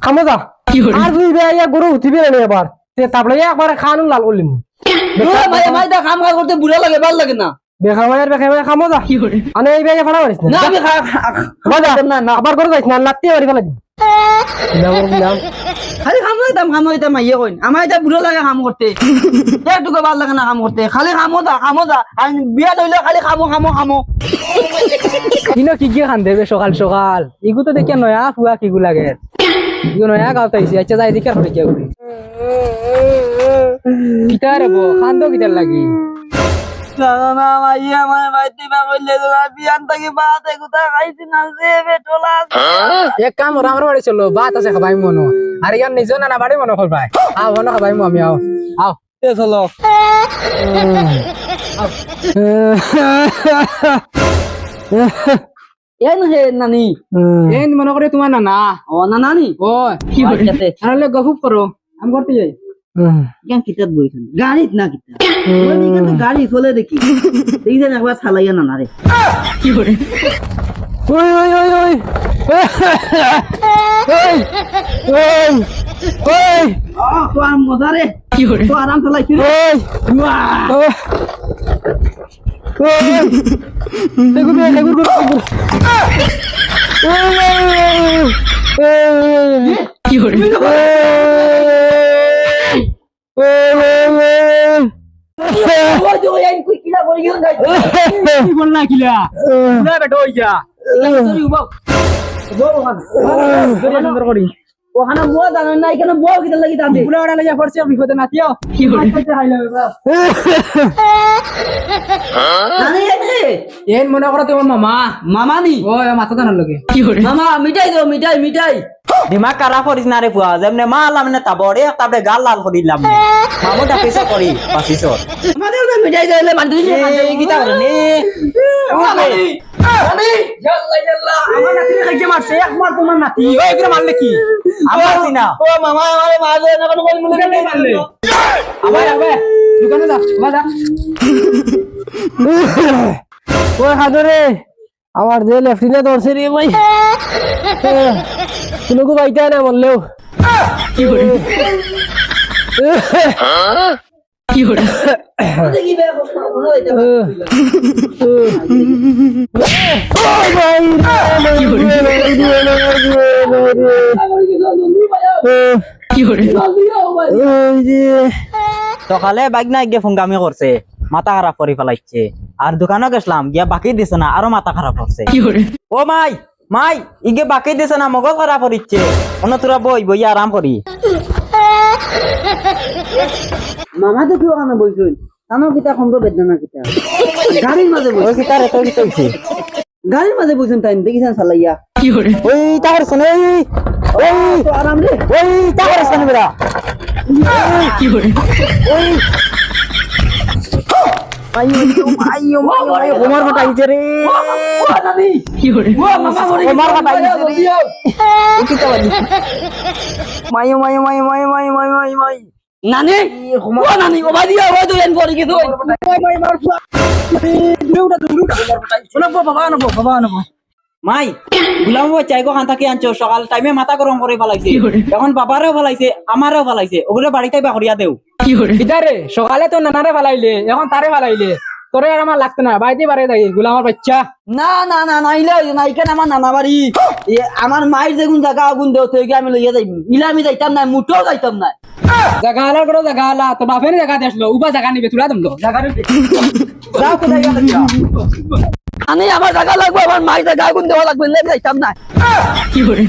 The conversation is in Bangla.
খামোদা আর দুই ভাইয়া গরু উঠিবে না এবার তারপরে একবার খানু লাল করলিম মাইদা কাম করতে বুড়া লাগে ভাল লাগে না বেখা মায়ের খামোদা আনে এই ভাইয়া ফাড়া মারিস না আমি না আবার করে যাইস না লাত্তি মারি ফেলা দিম খালি খামো দিতাম মাইয়ে কইন আমার এটা বুড়া লাগে কাম করতে একটুকু ভাল লাগে না কাম করতে খালি খামো দা আর বিয়া লইলে খালি খামো কিনো কি খান দেবে সকাল সকাল ইগু তো দেখে নয়া ফুয়া কিগু লাগে ইগু নয়া গাওতে আইছি আচ্ছা যাই দেখে করে কি করি কিতারে বো খান তো কিতার লাগি না মাইয়ে আমার বাইতে বা কইলে তো বিয়ান থেকে বাতে কোথা খাইছি না যে বেটোলা এক কাম ওরা আমার বাড়ি চলো বাত আছে খাবাই মনো আর ইয়ার নিজ না বাড়ি মনো করবাই আও মনো খাবাই আমি আও চলো এন হে নানি এন মনে করে তোমার নানা ও নানি ও কি হইছে আরে গফুপ করো আমি করতে যাই কেন কিতাব বইছেন গাড়িত না কিতাব ওই দিকে তো গাড়ি চলে দেখি দেখছেন একবার চালাইয়া না রে কি করে ওই ওই ওই ওই ওই ওই তো আর মজা রে কি করে তো আরাম চালাইছি রে দেখো দেখো কি করে ওখানে বুয়া জানো না এখানে বুয়া কিটা লাগি দাঁড়ি বুলা ওরা লাগা পড়ছে বিপদে না তিও কি করে নানি এন মনে করো তোমার মামা মামা নি ও মাথা দানার লগে কি করে মামা মিঠাই দাও মিঠাই দিমাগ কারা করিস না রে বুয়া যেমনে মা আলাম না তাবরে তারপরে গাল লাল করিলাম মামুটা পিছা করি পাছিছর আমাদের তো মিঠাই দিলে মানতে এই গীতা করে নে নানি জাল্লা আমার নাতি খাইতে মারছে একবার তোমার নাতি ওই করে মারলে কি আমার দিনা ও মামা আমারে মারবে না কোনো বলে মারলে আবার আবার দোকানে যা বাজা ওই হাজরে আমার যে লেফটিনে ধরছে রে ভাই কোনকু বাইতা না বললেও কি করে কি করে দেখি বে কোনো এটা কি করে সকালে বাইক না গিয়ে ফোনগামি করছে মাথা খারাপ করে ফেলাইছে আর দোকানে গেছিলাম গিয়া বাকি দিছে না আরো মাথা খারাপ করছে কি করে ও মাই ইগে বাকি দিছে না মগজ খারাপ করিচ্ছে অন্য তোরা বইয়া আরাম করি মামা তো কি ওখানে বইছুন তানো কিতা কম বেদনা কিতা গাড়ির মাঝে ওই বইছে কি তারে তোর কি কইছি গাড়ির মাঝে বইছুন তাই দেখিছেন চালাইয়া কি করে ওই তাহর শুনে ওই তো আরাম রে ওই তাহর শুনে বেরা কি করে আইও ওমর কথা আইছে রে ও নানি কি করে ও মামা মরে ওমর কথা আইছে রে কি তো বলি মাইও নানি ও নানি ও বাদিয়া ও তো এন পড়ি কিছু মাই গুলাম চাই গো খান্তা কি আনছো সকাল টাইমে মাথা গরম করে ফেলাইছে এখন বাবারেও ফেলাইছে আমারও ফেলাইছে ওগুলো বাড়িতে বাহরিয়া দেও কি করে ইদারে সকালে তো নানারে ফালাইলে এখন তারে ফালাইলে তোরে আর আমার লাগতো না বাইতে পারে যাই গোলামার বাচ্চা না ইলা না ইখানে আমার নানা বাড়ি আমার মায়ের যেগুন জায়গা আগুন দেও তো আমি লইয়া যাইব ইলা আমি যাইতাম না মুঠোও যাইতাম না জায়গা আলার করে জায়গা আলা তো বাপের জায়গা আসলো উবা জায়গা নিবে তুলা দম জায়গা যাও কোথায় গেল আমি আমার জায়গা লাগবে আমার মায়ের জায়গা আগুন দেওয়া লাগবে যাইতাম না কি করে